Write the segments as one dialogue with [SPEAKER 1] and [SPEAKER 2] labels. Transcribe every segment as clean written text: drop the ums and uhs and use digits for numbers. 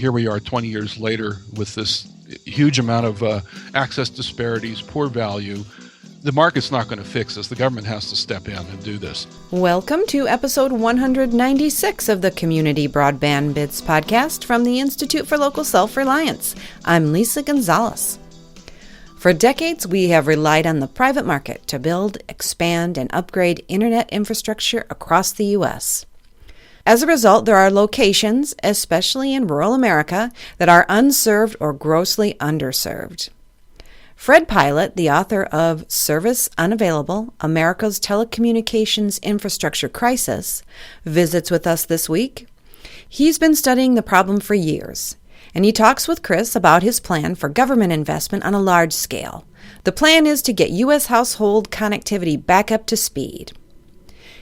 [SPEAKER 1] here we are 20 years later with this huge amount of access disparities, poor value. The market's not going to fix this. The government has to step in and do this.
[SPEAKER 2] Welcome to episode 196 of the Community Broadband Bids podcast from the Institute for Local Self-Reliance. I'm Lisa Gonzalez. For decades, we have relied on the private market to build, expand, and upgrade internet infrastructure across the U.S. As a result, there are locations, especially in rural America, that are unserved or grossly underserved. Fred Pilot, the author of Service Unavailable, America's Telecommunications Infrastructure Crisis, visits with us this week. He's been studying the problem for years, and he talks with Chris about his plan for government investment on a large scale. The plan is to get U.S. household connectivity back up to speed.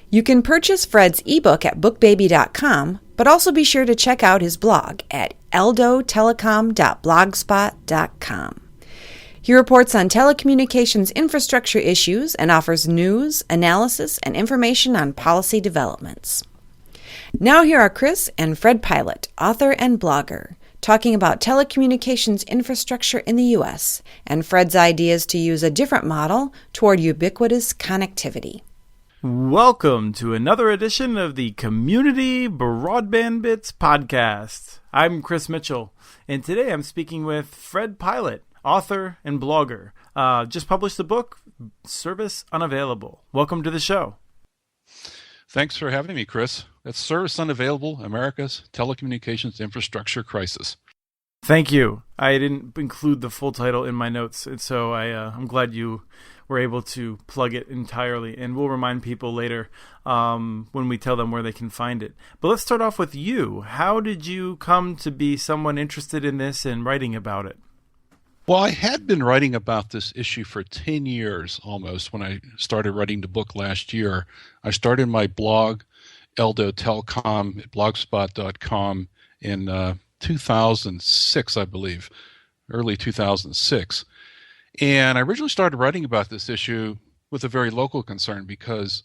[SPEAKER 2] You can purchase Fred's ebook at bookbaby.com, but also be sure to check out his blog at eldotelecom.blogspot.com. He reports on telecommunications infrastructure issues and offers news, analysis, and information on policy developments. Now here are Chris and Fred Pilot, author and blogger, talking about telecommunications infrastructure in the U.S. and Fred's ideas to use a different model toward ubiquitous connectivity.
[SPEAKER 3] Welcome to another edition of the Community Broadband Bits podcast. I'm Chris Mitchell, and today I'm speaking with Fred Pilot, author and blogger. Just published the book, Service Unavailable. Welcome to the show.
[SPEAKER 1] Thanks for having me, Chris. That's Service Unavailable, America's Telecommunications Infrastructure Crisis.
[SPEAKER 3] Thank you. I didn't include the full title in my notes, and so I'm glad you were able to plug it entirely. And we'll remind people later when we tell them where they can find it. But let's start off with you. How did you come to be someone interested in this and writing about it?
[SPEAKER 1] Well, I had been writing about this issue for 10 years almost when I started writing the book last year. I started my blog, eldotelecom at blogspot.com in 2006, I believe, early 2006. And I originally started writing about this issue with a very local concern because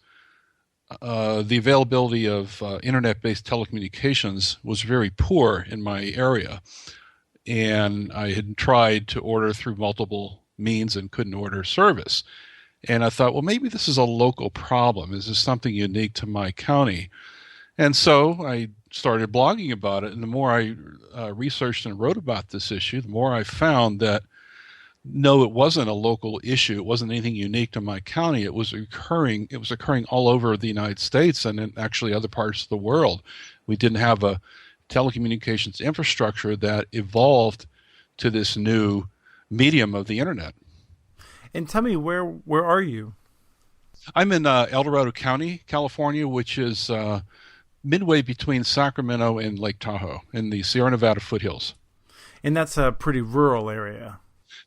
[SPEAKER 1] the availability of internet-based telecommunications was very poor in my area. And I had tried to order through multiple means and couldn't order service. And I thought, well, maybe this is a local problem. Is this something unique to my county? And so I started blogging about it. And the more I researched and wrote about this issue, the more I found that, no, it wasn't a local issue. It wasn't anything unique to my county. It was occurring all over the United States and in actually other parts of the world. We didn't have a telecommunications infrastructure that evolved to this new medium of the internet.
[SPEAKER 3] And tell me, where are you?
[SPEAKER 1] I'm in El Dorado County, California, which is midway between Sacramento and Lake Tahoe in the Sierra Nevada foothills.
[SPEAKER 3] And that's a pretty rural area.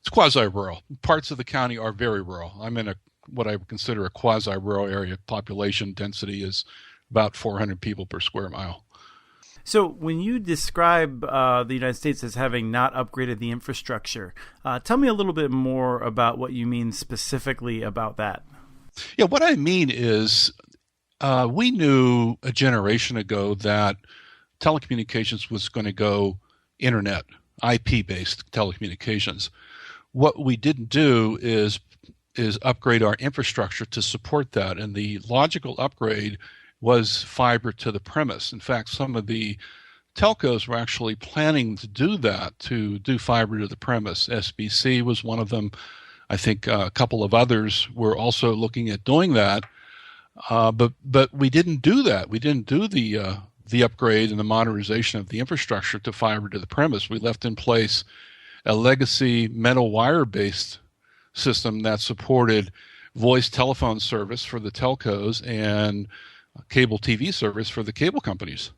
[SPEAKER 1] It's quasi-rural. Parts of the county are very rural. I'm in what I would consider a quasi-rural area. Population density is about 400 people per square mile.
[SPEAKER 3] So when you describe the United States as having not upgraded the infrastructure, tell me a little bit more about what you mean specifically about that.
[SPEAKER 1] Yeah, what I mean is we knew a generation ago that telecommunications was going to go internet, IP-based telecommunications. What we didn't do is upgrade our infrastructure to support that, and the logical upgrade was fiber to the premise. In fact, some of the telcos were actually planning to do that, to do fiber to the premise. SBC was one of them. I think a couple of others were also looking at doing that, but we didn't do that. We didn't do the upgrade and the modernization of the infrastructure to fiber to the premise. We left in place a legacy metal wire-based system that supported voice telephone service for the telcos and cable TV service for the cable companies.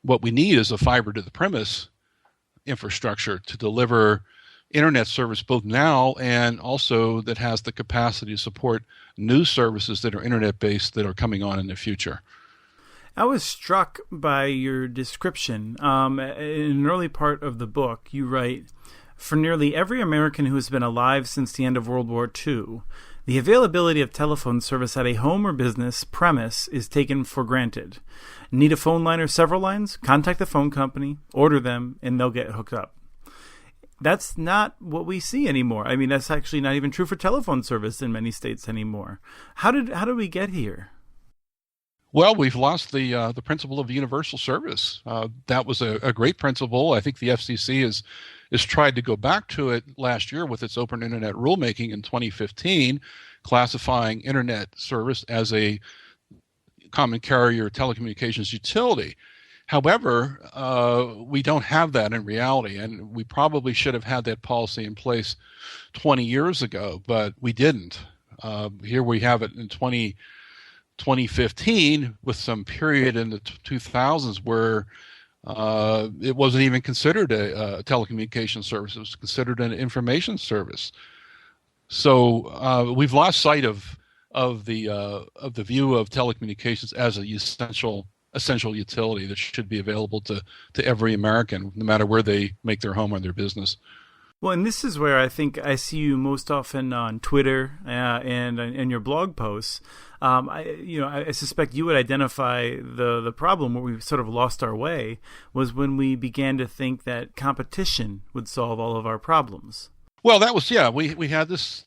[SPEAKER 1] What we need is a fiber to the premise infrastructure to deliver internet service both now and also that has the capacity to support new services that are internet based that are coming on in the future.
[SPEAKER 3] I was struck by your description. In an early part of the book, you write, "For nearly every American who has been alive since the end of World War II, The availability of telephone service at a home or business premise is taken for granted. Need a phone line or several lines? Contact the phone company, order them, and they'll get hooked up. That's not what we see anymore. I mean, that's actually not even true for telephone service in many states anymore. How did we get here?
[SPEAKER 1] Well, we've lost the principle of universal service. That was a great principle. I think the FCC has tried to go back to it last year with its open internet rulemaking in 2015, classifying internet service as a common carrier telecommunications utility. However, we don't have that in reality, and we probably should have had that policy in place 20 years ago, but we didn't. Here we have it in 2015 with some period in the 2000s where it wasn't even considered a telecommunications service. It was considered an information service. So we've lost sight of the view of telecommunications as a essential utility that should be available to every American, no matter where they make their home or their business.
[SPEAKER 3] Well, and this is where I think I see you most often on Twitter and in your blog posts. I suspect you would identify the problem where we sort of lost our way was when we began to think that competition would solve all of our problems.
[SPEAKER 1] Well, that was, we had this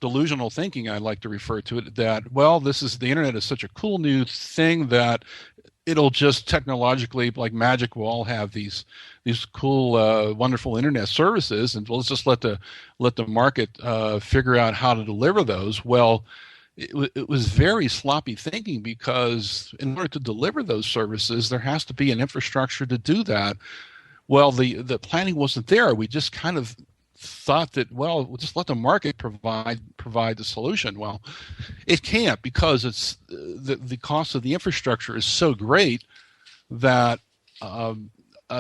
[SPEAKER 1] delusional thinking, I like to refer to it, that, well, the internet is such a cool new thing that it'll just technologically, like magic, we'll all have these cool, wonderful internet services, and let's just let the market figure out how to deliver those. Well, it was very sloppy thinking, because in order to deliver those services, there has to be an infrastructure to do that. Well, the planning wasn't there. We just kind of thought that, well, we'll just let the market provide the solution. Well, it can't, because it's the cost of the infrastructure is so great that a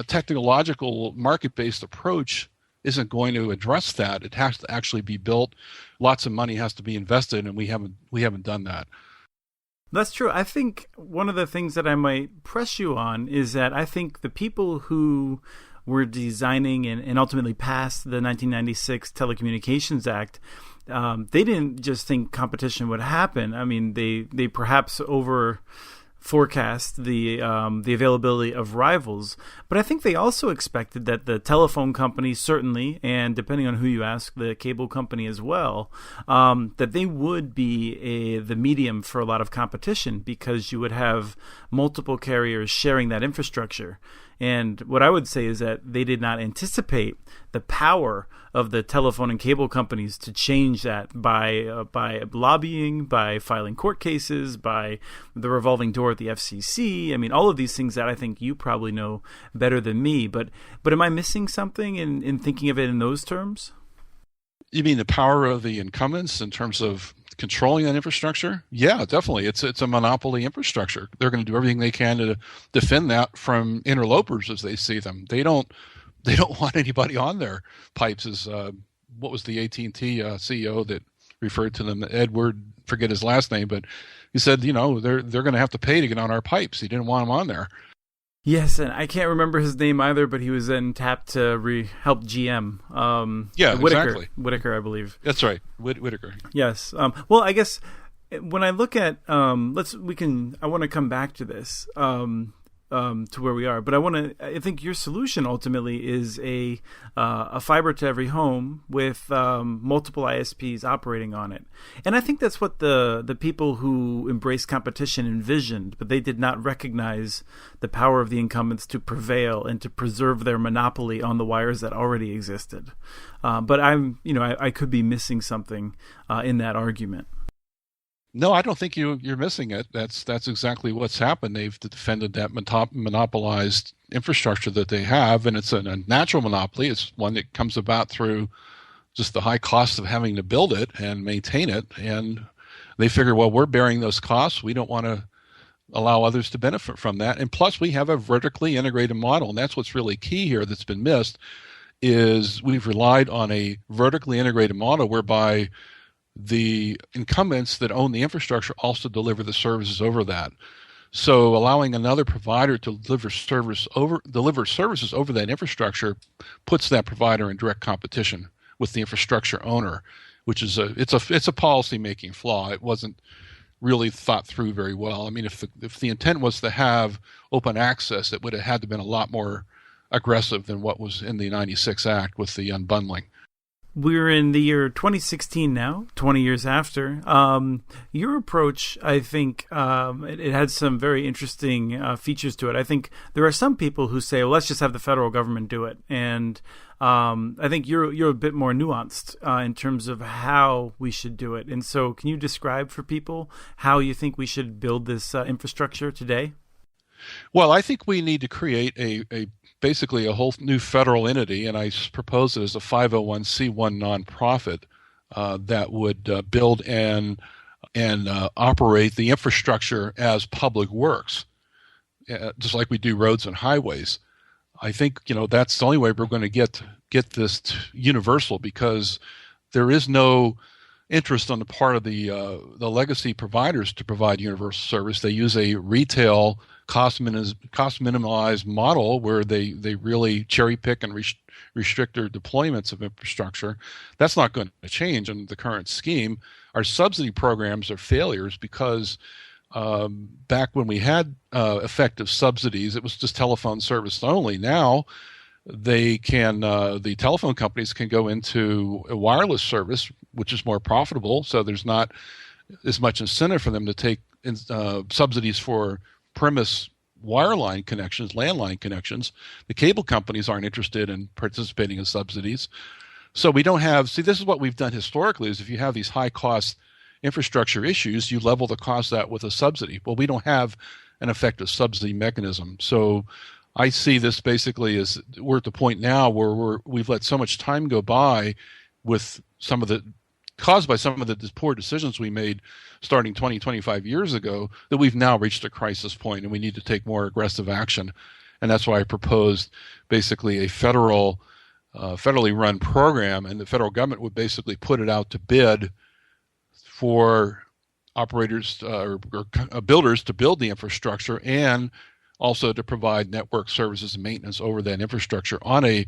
[SPEAKER 1] technological market-based approach isn't going to address that. It has to actually be built. Lots of money has to be invested, and we haven't done that.
[SPEAKER 3] That's true. I think one of the things that I might press you on is that I think the people who were designing and ultimately passed the 1996 Telecommunications Act, they didn't just think competition would happen. I mean, they perhaps forecast the availability of rivals, but I think they also expected that the telephone companies, certainly, and depending on who you ask, the cable company as well, that they would be the medium for a lot of competition, because you would have multiple carriers sharing that infrastructure. And what I would say is that they did not anticipate the power of the telephone and cable companies to change that by lobbying, by filing court cases, by the revolving door at the FCC. I mean, all of these things that I think you probably know better than me. But am I missing something in thinking of it in those terms?
[SPEAKER 1] You mean the power of the incumbents in terms of controlling that infrastructure? Yeah, definitely. It's a monopoly infrastructure. They're going to do everything they can to defend that from interlopers as they see them. They don't want anybody on their pipes. As what was the AT&T CEO that referred to them? Edward, forget his last name, but he said, they're going to have to pay to get on our pipes. He didn't want them on there.
[SPEAKER 3] Yes, and I can't remember his name either, but he was then tapped to help GM.
[SPEAKER 1] Exactly.
[SPEAKER 3] Whitaker, I believe.
[SPEAKER 1] That's right, Whitaker.
[SPEAKER 3] Yes. Well, I guess when I look at, I want to come back to this, to where we are, but I think your solution ultimately is a fiber to every home with multiple ISPs operating on it. And I think that's what the people who embrace competition envisioned, but they did not recognize the power of the incumbents to prevail and to preserve their monopoly on the wires that already existed. But I could be missing something in that argument.
[SPEAKER 1] No, I don't think you're missing it. That's exactly what's happened. They've defended that monopolized infrastructure that they have, and it's a natural monopoly. It's one that comes about through just the high cost of having to build it and maintain it. And they figure, well, we're bearing those costs. We don't want to allow others to benefit from that. And plus, we have a vertically integrated model, and that's what's really key here that's been missed, is we've relied on a vertically integrated model whereby the incumbents that own the infrastructure also deliver the services over that. So allowing another provider to deliver services over that infrastructure puts that provider in direct competition with the infrastructure owner, which is it's a policy making flaw. It wasn't really thought through very well. I mean, if the intent was to have open access, it would have had to been a lot more aggressive than what was in the 96 Act with the unbundling.
[SPEAKER 3] We're in the year 2016 now, 20 years after. Your approach, I think, it had some very interesting features to it. I think there are some people who say, well, let's just have the federal government do it. And I think you're a bit more nuanced in terms of how we should do it. And so can you describe for people how you think we should build this infrastructure today?
[SPEAKER 1] Well, I think we need to create basically a whole new federal entity, and I propose it as a 501c1 nonprofit that would build and operate the infrastructure as public works, just like we do roads and highways. I think that's the only way we're going to get this universal, because there is no interest on the part of the legacy providers to provide universal service. They use a retail cost minimalized model where they really cherry pick and restrict their deployments of infrastructure. That's not going to change in the current scheme. Our subsidy programs are failures because back when we had effective subsidies, it was just telephone service only. Now the telephone companies can go into a wireless service, which is more profitable. So there's not as much incentive for them to take subsidies for premise wireline connections, landline connections. The cable companies aren't interested in participating in subsidies. So we don't have, this is what we've done historically, is if you have these high cost infrastructure issues, you level the cost out with a subsidy. Well, we don't have an effective subsidy mechanism. So I see this basically as we're at the point now where we've let so much time go by with caused by some of the poor decisions we made starting 20, 25 years ago, that we've now reached a crisis point and we need to take more aggressive action. And that's why I proposed basically a federally run program, and the federal government would basically put it out to bid for operators or builders to build the infrastructure, and also to provide network services and maintenance over that infrastructure on a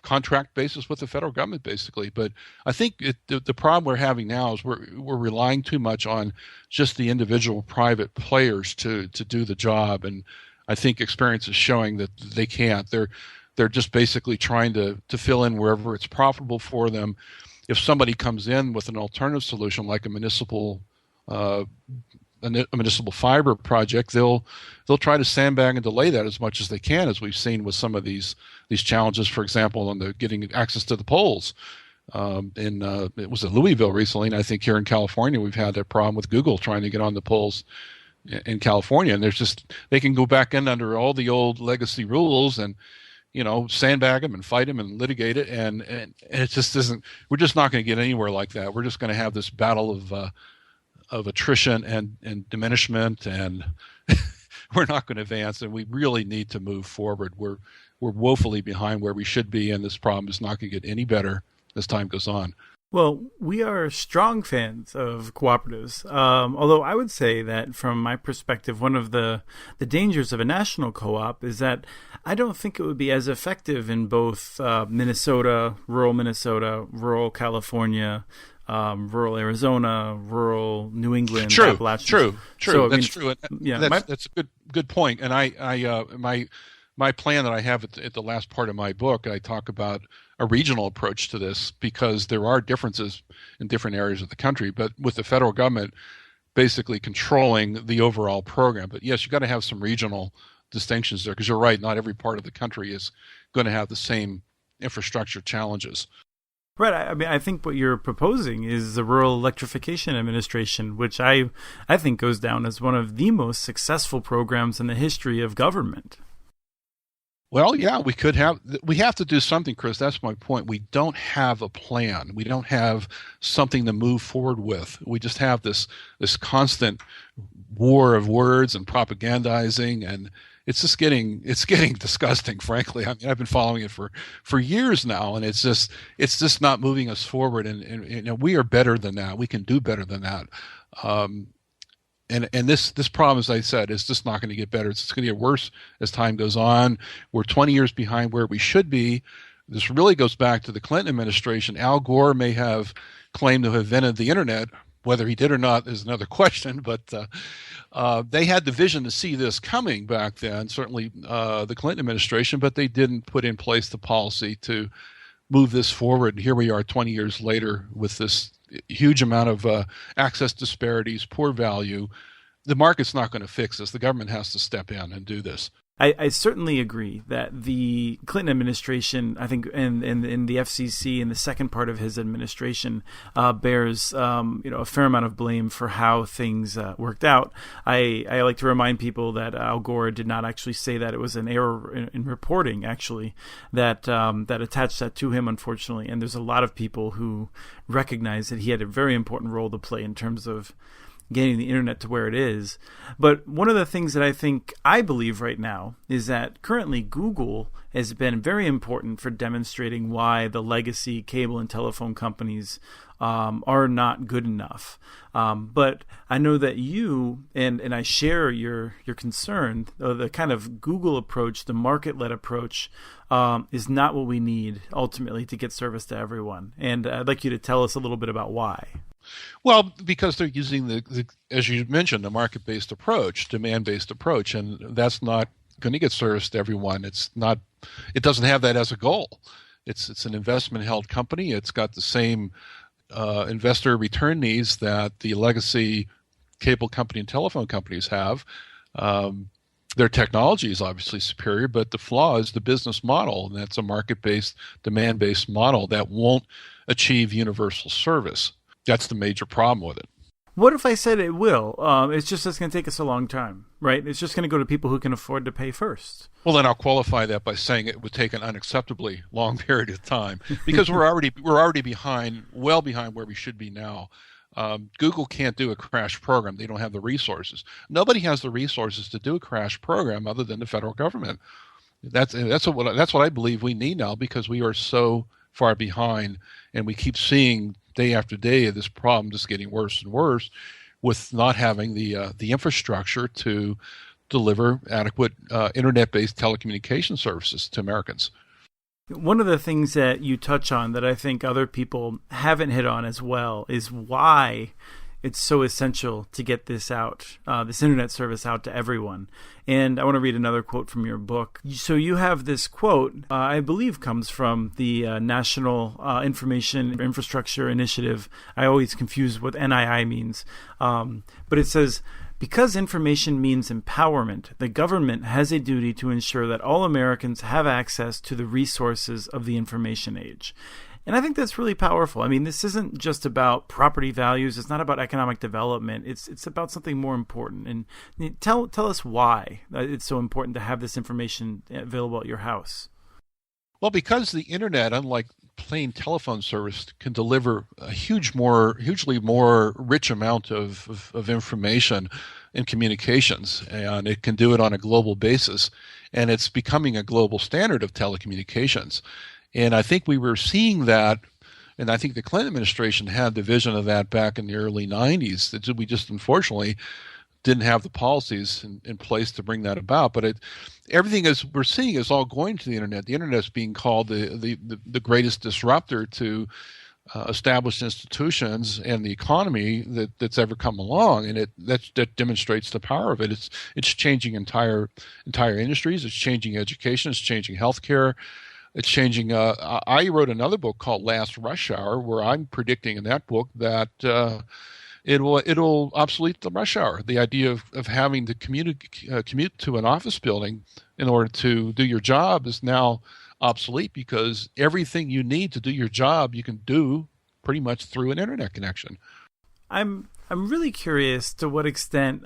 [SPEAKER 1] contract basis with the federal government, basically. But I think the problem we're having now is we're relying too much on just the individual private players to do the job, and I think experience is showing that they can't. They're just basically trying to fill in wherever it's profitable for them. If somebody comes in with an alternative solution like a municipal fiber project, they'll try to sandbag and delay that as much as they can, as we've seen with some of these challenges. For example, on the getting access to the poles. It was in Louisville recently, and I think here in California we've had that problem with Google trying to get on the poles in California, and they can go back in under all the old legacy rules and sandbag them and fight them and litigate it, and it just isn't. We're just not going to get anywhere like that. We're just going to have this battle of attrition and diminishment, and we're not going to advance, and we really need to move forward. We're woefully behind where we should be, and this problem is not going to get any better as time goes on.
[SPEAKER 3] Well, we are strong fans of cooperatives, although I would say that from my perspective, one of the dangers of a national co-op is that I don't think it would be as effective in both Minnesota, rural California, rural Arizona, rural New England, Appalachians.
[SPEAKER 1] True.
[SPEAKER 3] So,
[SPEAKER 1] that's true. That's a good point. And my plan that I have at the last part of my book, I talk about a regional approach to this, because there are differences in different areas of the country, but with the federal government basically controlling the overall program. But yes, you've got to have some regional distinctions there, because you're right, not every part of the country is going to have the same infrastructure challenges.
[SPEAKER 3] Right. I mean, I think what you're proposing is the Rural Electrification Administration, which I think goes down as one of the most successful programs in the history of government.
[SPEAKER 1] Well, yeah, we have to do something, Chris. That's my point. We don't have a plan. We don't have something to move forward with. We just have this constant war of words and propagandizing, and it's getting disgusting, frankly. I mean, I've been following it for years now, and it's just not moving us forward. And we are better than that. We can do better than that. And this problem, as I said, is just not going to get better. It's going to get worse as time goes on. We're 20 years behind where we should be. This really goes back to the Clinton administration. Al Gore may have claimed to have invented the internet. Whether he did or not is another question, but they had the vision to see this coming back then, certainly the Clinton administration, but they didn't put in place the policy to move this forward. And here we are 20 years later with this huge amount of access disparities, poor value. The market's not going to fix this. The government has to step in and do this.
[SPEAKER 3] I certainly agree that the Clinton administration, I think, and the FCC in the second part of his administration bears a fair amount of blame for how things worked out. I like to remind people that Al Gore did not actually say that. It was an error in reporting, actually, that attached that to him, unfortunately. And there's a lot of people who recognize that he had a very important role to play in terms of getting the internet to where it is. But one of the things that I believe right now is that currently Google has been very important for demonstrating why the legacy cable and telephone companies are not good enough. But I know that you and I share your concern. The kind of Google approach, the market-led approach, is not what we need ultimately to get service to everyone. And I'd like you to tell us a little bit about why.
[SPEAKER 1] Well, because they're using the as you mentioned, the market-based approach, demand-based approach, and that's not going to get service to everyone. It doesn't have that as a goal. It's an investment-held company. It's got the same investor return needs that the legacy cable company and telephone companies have. Their technology is obviously superior, but the flaw is the business model, and that's a market-based, demand-based model that won't achieve universal service. That's the major problem with it.
[SPEAKER 3] What if I said it will? It's going to take us a long time, right? It's just going to go to people who can afford to pay first.
[SPEAKER 1] Well, then I'll qualify that by saying it would take an unacceptably long period of time because we're already behind, well behind where we should be now. Google can't do a crash program. They don't have the resources. Nobody has the resources to do a crash program other than the federal government. That's what I believe we need now because we are so far behind, and we keep seeing day after day this problem just getting worse and worse with not having the infrastructure to deliver adequate internet-based telecommunication services to Americans.
[SPEAKER 3] One of the things that you touch on that I think other people haven't hit on as well is why it's so essential to get this out, this internet service out to everyone. And I want to read another quote from your book. So you have this quote, I believe comes from the National Information Infrastructure Initiative. I always confuse what NII means. But it says, because information means empowerment, the government has a duty to ensure that all Americans have access to the resources of the information age. And I think that's really powerful. I mean, this isn't just about property values. It's not about economic development. It's about something more important. And tell us why it's so important to have this information available at your house.
[SPEAKER 1] Well, because the internet, unlike plain telephone service, can deliver a hugely more rich amount of information and communications, and it can do it on a global basis. And it's becoming a global standard of telecommunications. And I think we were seeing that, and I think the Clinton administration had the vision of that back in the early 90s. We just unfortunately didn't have the policies in place to bring that about. But everything as we're seeing is all going to the internet. The internet is being called the greatest disruptor to established institutions and the economy that's ever come along, and that demonstrates the power of it. It's changing entire industries. It's changing education. It's changing healthcare. It's changing. I wrote another book called Last Rush Hour, where I'm predicting in that book that it'll obsolete the rush hour. The idea of having to commute to an office building in order to do your job is now obsolete because everything you need to do your job you can do pretty much through an internet connection. I'm really curious to what extent,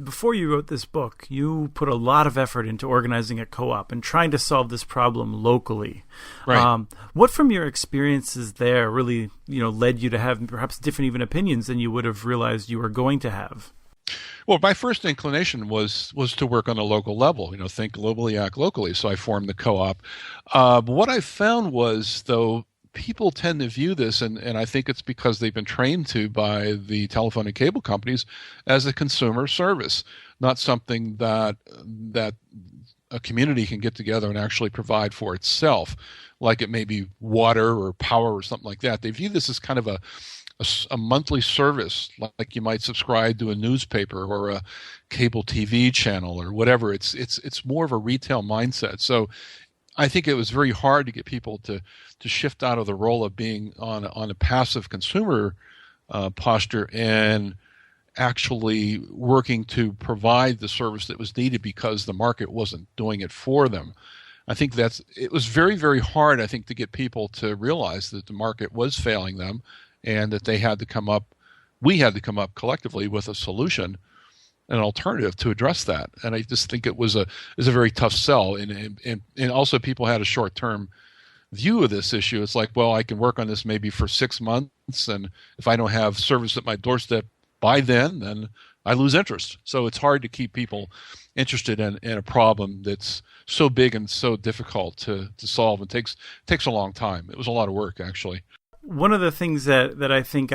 [SPEAKER 1] before you wrote this book, you put a lot of effort into organizing a co-op and trying to solve this problem locally. Right.
[SPEAKER 3] What from your experiences there really, led you to have perhaps different even opinions than you would have realized you were going to have?
[SPEAKER 1] Well, my first inclination was to work on a local level, think globally, act locally. So I formed the co-op. But what I found was, though, people tend to view this, and I think it's because they've been trained to by the telephone and cable companies, as a consumer service, not something that a community can get together and actually provide for itself. like it may be water or power or something like that. They view this as kind of a monthly service, like you might subscribe to a newspaper or a cable TV channel or whatever. It's more of a retail mindset. So I think it was very hard to get people to shift out of the role of being on a passive consumer posture and actually working to provide the service that was needed because the market wasn't doing it for them. I think it was very, very hard, I think, to get people to realize that the market was failing them and that we had to come up collectively with a solution, an alternative to address that. And I just think it was a very tough sell. And also people had a short-term view of this issue. It's like, well, I can work on this maybe for 6 months, and if I don't have service at my doorstep by then I lose interest. So it's hard to keep people interested in a problem that's so big and so difficult to solve and takes a long time. It was a lot of work, actually.
[SPEAKER 3] One of the things that I think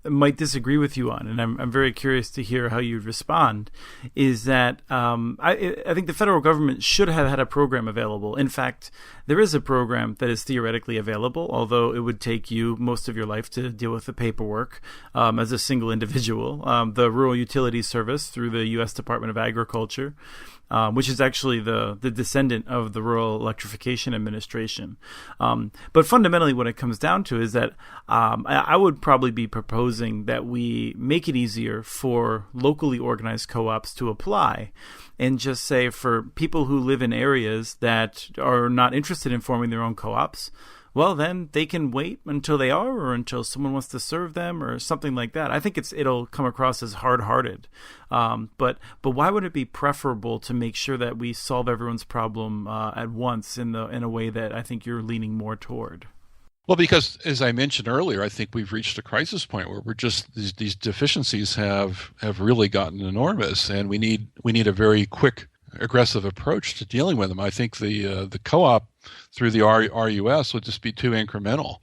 [SPEAKER 3] might disagree with you on, and I'm very curious to hear how you'd respond, is that I think the federal government should have had a program available. In fact, there is a program that is theoretically available, although it would take you most of your life to deal with the paperwork as a single individual. The Rural Utilities Service through the U.S. Department of Agriculture, which is actually the descendant of the Rural Electrification Administration. But fundamentally what it comes down to is that I would probably be proposing that we make it easier for locally organized co-ops to apply, and just say for people who live in areas that are not interested in forming their own co-ops, well, then they can wait until they are, or until someone wants to serve them, or something like that. I think it'll come across as hard-hearted, but why would it be preferable to make sure that we solve everyone's problem at once in a way that I think you're leaning more toward?
[SPEAKER 1] Well, because as I mentioned earlier, I think we've reached a crisis point where we're just these deficiencies have really gotten enormous, and we need a very quick, aggressive approach to dealing with them. I think the co-op through the RUS would just be too incremental.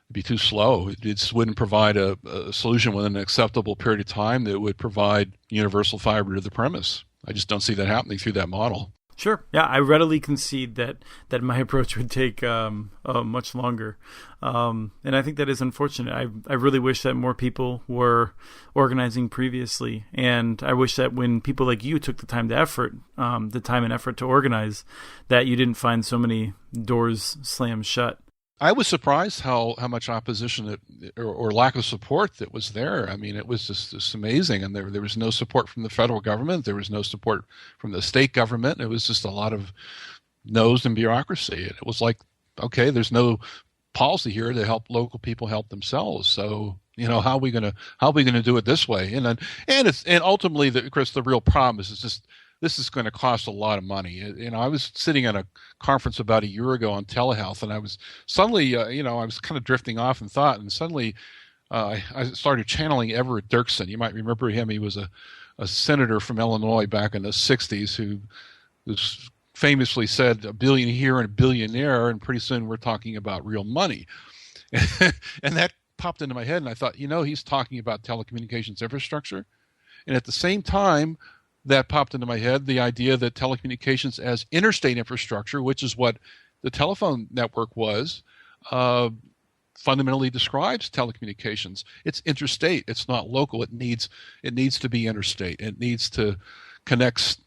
[SPEAKER 1] It'd be too slow. It just wouldn't provide a solution within an acceptable period of time that would provide universal fiber to the premise. I just don't see that happening through that model.
[SPEAKER 3] Sure. Yeah, I readily concede that my approach would take much longer. And I think that is unfortunate. I really wish that more people were organizing previously. And I wish that when people like you took the time and effort to organize, that you didn't find so many doors slammed shut.
[SPEAKER 1] I was surprised how much opposition or lack of support that was there. I mean, it was just amazing. And there was no support from the federal government. There was no support from the state government. It was just a lot of no's and bureaucracy. And it was like, okay, there's no policy here to help local people help themselves. So, how are we going to do it this way? And ultimately, Chris, the real problem is just this is going to cost a lot of money. I was sitting at a conference about a year ago on telehealth, and I was suddenly, I was kind of drifting off in thought, and suddenly I started channeling Everett Dirksen. You might remember him. He was a senator from Illinois back in the 60s who was famously said, "A billion here and a billion there," and pretty soon we're talking about real money. And that popped into my head, and I thought, he's talking about telecommunications infrastructure. And at the same time, that popped into my head the idea that telecommunications as interstate infrastructure, which is what the telephone network was, fundamentally describes telecommunications. It's interstate. It's not local. It needs to be interstate. It needs to connect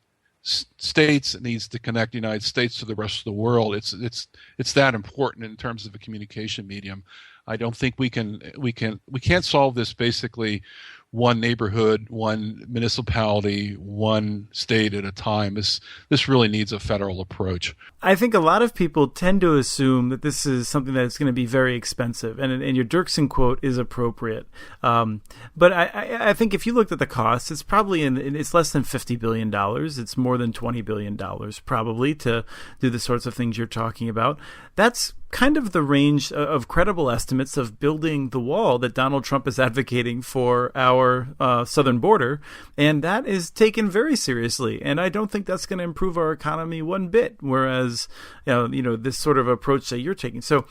[SPEAKER 1] states. It needs to connect the United States to the rest of the world. It's that important in terms of a communication medium. I don't think we can't solve this basically one neighborhood, one municipality, one state at a time. This really needs a federal approach.
[SPEAKER 3] I think a lot of people tend to assume that this is something that's going to be very expensive, and your Dirksen quote is appropriate. But I think if you looked at the cost, it's probably it's less than $50 billion. It's more than $20 billion probably to do the sorts of things you're talking about. That's kind of the range of credible estimates of building the wall that Donald Trump is advocating for our southern border, and that is taken very seriously. And I don't think that's going to improve our economy one bit. Whereas, this sort of approach that you're taking. So,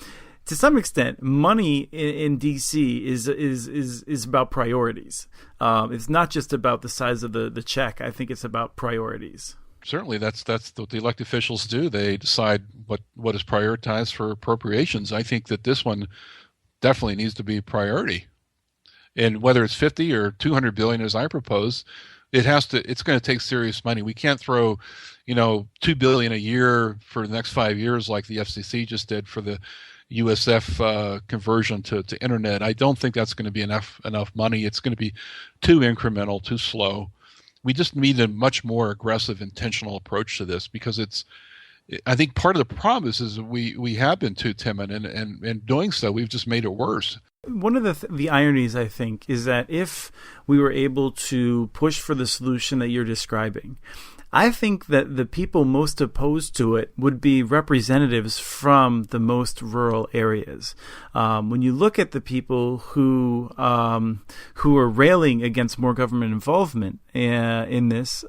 [SPEAKER 3] to some extent, money in DC is about priorities. It's not just about the size of the check. I think it's about priorities.
[SPEAKER 1] certainly that's what the elected officials do. They decide what is prioritized for appropriations. I think that this one definitely needs to be a priority. And whether it's 50 or 200 billion, as I propose, it's going to take serious money. We can't throw, $2 billion a year for the next 5 years like the FCC just did for the USF conversion to internet. I don't think that's going to be enough money. It's going to be too incremental, too slow. We just need a much more aggressive, intentional approach to this, because I think part of the problem is we have been too timid, and in doing so, we've just made it worse.
[SPEAKER 3] One of the ironies, I think, is that if we were able to push for the solution that you're describing, I think that the people most opposed to it would be representatives from the most rural areas. When you look at the people who are railing against more government involvement in this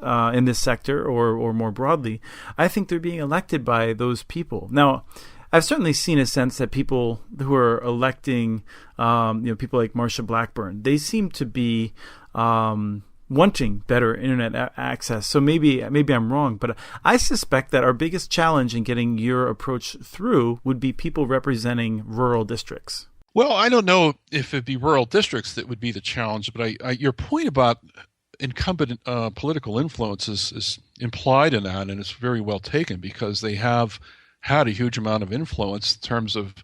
[SPEAKER 3] sector or more broadly, I think they're being elected by those people. Now, I've certainly seen a sense that people who are electing, people like Marsha Blackburn, they seem to be wanting better internet access. So maybe I'm wrong, but I suspect that our biggest challenge in getting your approach through would be people representing rural districts.
[SPEAKER 1] Well, I don't know if it'd be rural districts that would be the challenge, but your point about incumbent political influence is implied in that, and it's very well taken, because they have had a huge amount of influence in terms of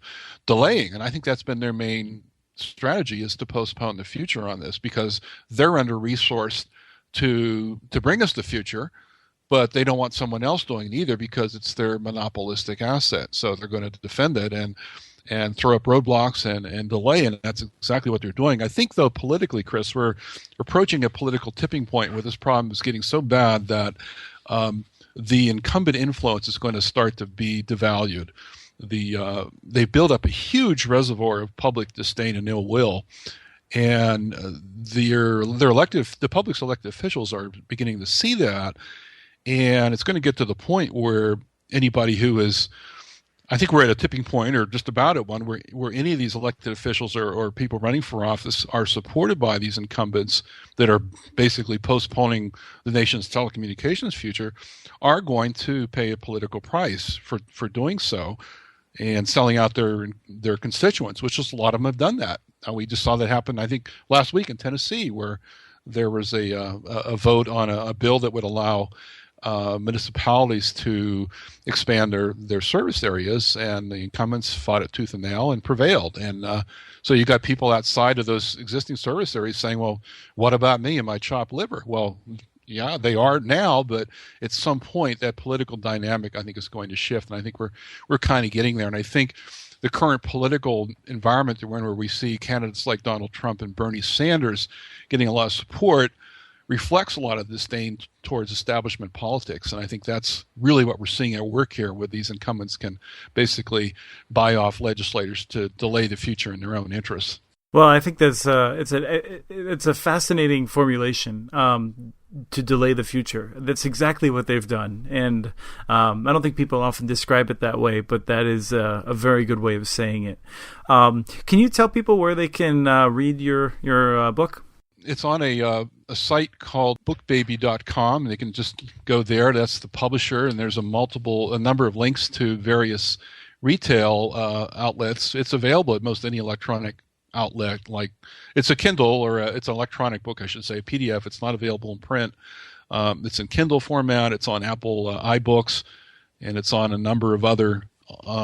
[SPEAKER 1] delaying. And I think that's been their main strategy, is to postpone the future on this, because they're under-resourced to bring us the future, but they don't want someone else doing it either, because it's their monopolistic asset. So they're going to defend it and throw up roadblocks and delay, and that's exactly what they're doing. I think, though, politically, Chris, we're approaching a political tipping point where this problem is getting so bad that the incumbent influence is going to start to be devalued. They build up a huge reservoir of public disdain and ill will, and the public's elected officials are beginning to see that, and it's going to get to the point where anybody who is, I think we're at a tipping point, or just about at one, where any of these elected officials or people running for office are supported by these incumbents that are basically postponing the nation's telecommunications future, are going to pay a political price for doing so and selling out their constituents, which is a lot of them have done that. We just saw that happen, I think, last week in Tennessee, where there was a vote on a bill that would allow municipalities to expand their service areas, and the incumbents fought it tooth and nail and prevailed. And so you got people outside of those existing service areas saying, well, what about me and my chopped liver? Well, yeah, they are now, but at some point that political dynamic, I think, is going to shift, and I think we're kind of getting there. And I think the current political environment where we see candidates like Donald Trump and Bernie Sanders getting a lot of support reflects a lot of disdain towards establishment politics. And I think that's really what we're seeing at work here, where these incumbents can basically buy off legislators to delay the future in their own interests.
[SPEAKER 3] Well, I think that's it's a fascinating formulation, to delay the future. That's exactly what they've done. And I don't think people often describe it that way, but that is a very good way of saying it. Can you tell people where they can read your book?
[SPEAKER 1] It's on a site called bookbaby.com. They can just go there. That's the publisher, and there's a number of links to various retail outlets. It's available at most any electronic outlet. Like, it's a Kindle, or it's an electronic book, I should say, a PDF. It's not available in print. It's in Kindle format. It's on Apple iBooks, and it's on a number of other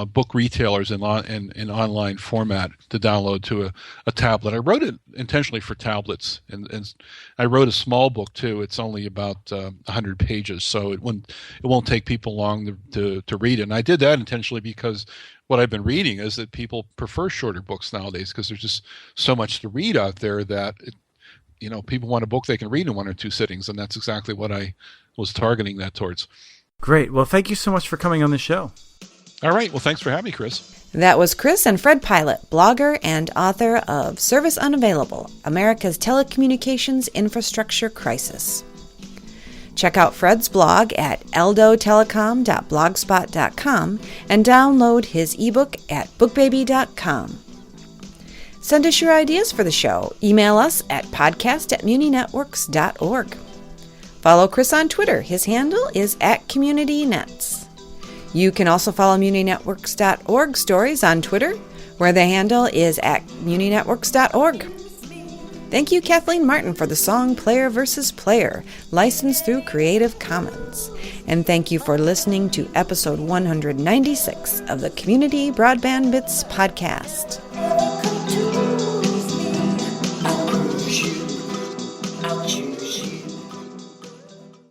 [SPEAKER 1] book retailers in online format to download to a tablet. I wrote it intentionally for tablets, and I wrote a small book too. It's only about 100 pages, so it won't take people long to read it. And I did that intentionally because what I've been reading is that people prefer shorter books nowadays, because there's just so much to read out there that people want a book they can read in 1 or 2 sittings, and that's exactly what I was targeting that towards.
[SPEAKER 3] Great. Well, thank you so much for coming on the show.
[SPEAKER 1] All right. Well, thanks for having me, Chris.
[SPEAKER 2] That was Chris and Fred Pilot, blogger and author of Service Unavailable, America's Telecommunications Infrastructure Crisis. Check out Fred's blog at eldotelecom.blogspot.com and download his ebook at bookbaby.com. Send us your ideas for the show. Email us at podcast@muninetworks.org. Follow Chris on Twitter. His handle is @CommunityNets. You can also follow MuniNetworks.org stories on Twitter, where the handle is @MuniNetworks.org. Thank you, Kathleen Martin, for the song Player vs. Player, licensed through Creative Commons. And thank you for listening to episode 196 of the Community Broadband Bits podcast.